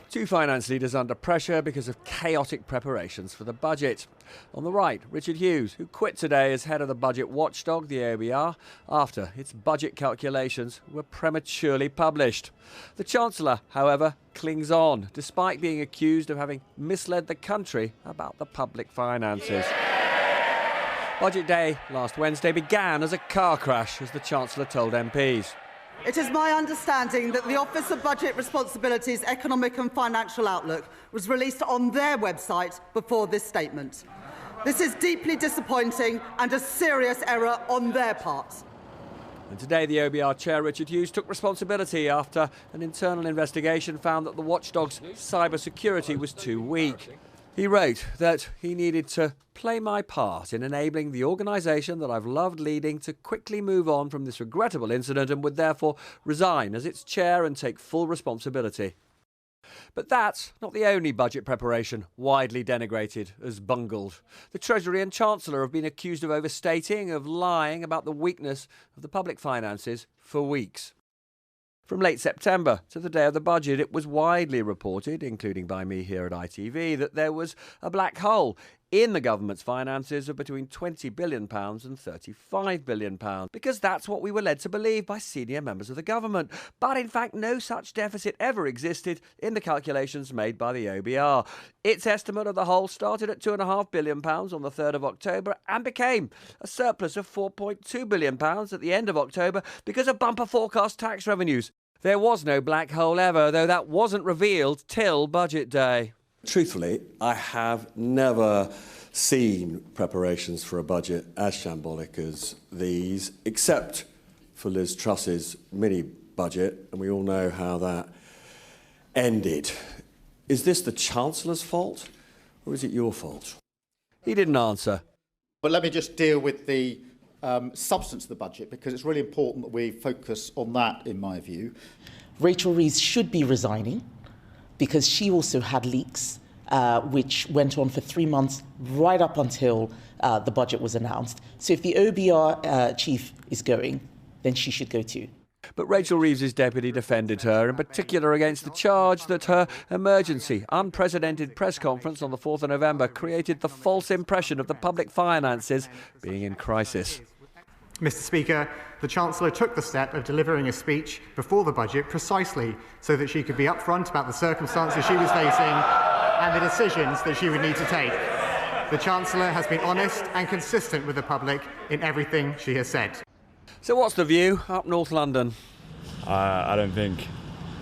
Two finance leaders under pressure because of chaotic preparations for the budget. On the right, Richard Hughes, who quit today as head of the budget watchdog, the OBR, after its budget calculations were prematurely published. The Chancellor, however, clings on, despite being accused of having misled the country about the public finances. Budget day last Wednesday began as a car crash, as the Chancellor told MPs. It is my understanding that the Office of Budget Responsibility's Economic and Fiscal Outlook was released on their website before this statement. This is deeply disappointing and a serious error on their part. And today the OBR Chair Richard Hughes took responsibility after an internal investigation found that the watchdog's cybersecurity was too weak. He wrote that he needed to play my part in enabling the organisation that I've loved leading to quickly move on from this regrettable incident and would therefore resign as its chair and take full responsibility. But that's not the only budget preparation widely denigrated as bungled. The Treasury and Chancellor have been accused of overstating, of lying about the weakness of the public finances for weeks. From late September to the day of the budget, it was widely reported, including by me here at ITV, that there was a black hole in the government's finances of between £20 billion and £35 billion, because that's what we were led to believe by senior members of the government. But in fact, no such deficit ever existed in the calculations made by the OBR. Its estimate of the hole started at £2.5 billion on the 3rd of October and became a surplus of £4.2 billion at the end of October because of bumper forecast tax revenues. There was no black hole ever, though that wasn't revealed till budget day. Truthfully, I have never seen preparations for a budget as shambolic as these, except for Liz Truss's mini-budget, and we all know how that ended. Is this the Chancellor's fault, or is it your fault? He didn't answer. But let me just deal with the substance of the budget, because it's really important that we focus on that, in my view. Rachel Reeves should be resigning because she also had leaks, which went on for 3 months right up until the budget was announced. So if the OBR chief is going, then she should go too. But Rachel Reeves' deputy defended her, in particular against the charge that her emergency, unprecedented press conference on the 4th of November created the false impression of the public finances being in crisis. Mr. Speaker, the Chancellor took the step of delivering a speech before the budget precisely so that she could be upfront about the circumstances she was facing and the decisions that she would need to take. The Chancellor has been honest and consistent with the public in everything she has said. So what's the view up North London? I don't think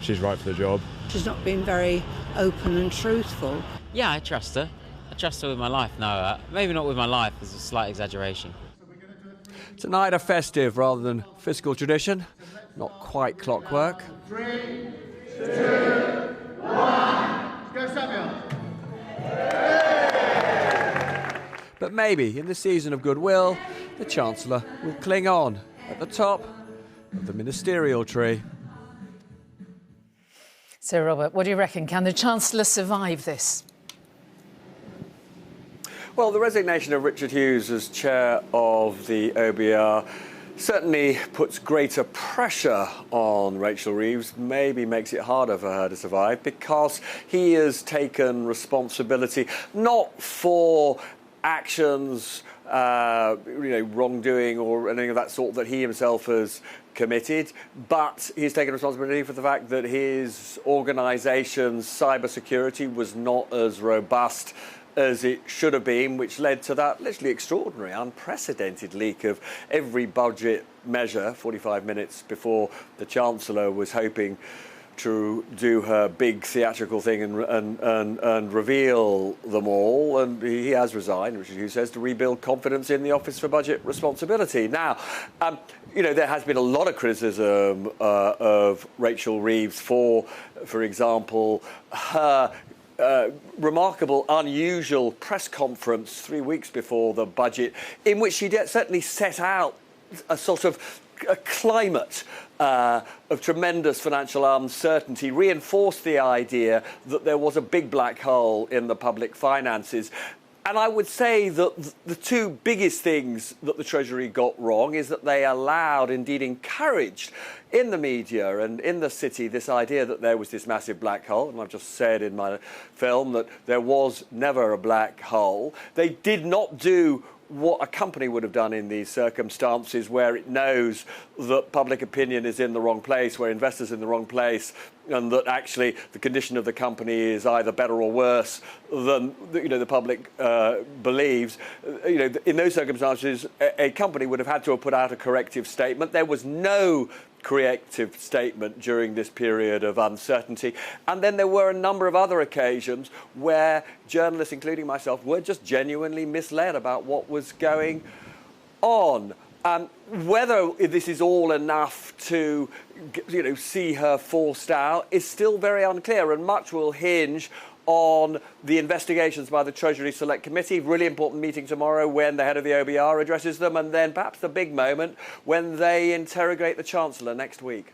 she's right for the job. She's not been very open and truthful. Yeah, I trust her. I trust her with my life. No, maybe not with my life. There's a slight exaggeration. Tonight a festive rather than fiscal tradition. Not quite clockwork. 3, 2, 1. Go Samuel. But maybe in the season of goodwill, the Chancellor will cling on at the top of the ministerial tree. So, Robert, what do you reckon? Can the Chancellor survive this? Well, the resignation of Richard Hughes as chair of the OBR certainly puts greater pressure on Rachel Reeves, maybe makes it harder for her to survive, because he has taken responsibility not for actions, wrongdoing or anything of that sort that he himself has committed, but he's taken responsibility for the fact that his organisation's cybersecurity was not as robust as it should have been, which led to that literally extraordinary, unprecedented leak of every budget measure 45 minutes before the Chancellor was hoping to do her big theatrical thing and reveal them all. And he has resigned, Richard Hughes says, to rebuild confidence in the Office for Budget Responsibility. Now, there has been a lot of criticism of Rachel Reeves for example, her remarkable, unusual press conference 3 weeks before the budget, in which she certainly set out a sort of a climate of tremendous financial uncertainty, reinforced the idea that there was a big black hole in the public finances. And I would say that the two biggest things that the Treasury got wrong is that they allowed, indeed encouraged, in the media and in the city this idea that there was this massive black hole, and I've just said in my film that there was never a black hole. They did not do what a company would have done in these circumstances, where it knows that public opinion is in the wrong place, where investors are in the wrong place, and that actually the condition of the company is either better or worse than the public believes. In those circumstances, a company would have had to have put out a corrective statement. There was no corrective statement during this period of uncertainty. And then there were a number of other occasions where journalists, including myself, were just genuinely misled about what was going on. Whether this is all enough to, see her forced out is still very unclear, and much will hinge on the investigations by the Treasury Select Committee. Really important meeting tomorrow when the head of the OBR addresses them, and then perhaps the big moment when they interrogate the chancellor next week.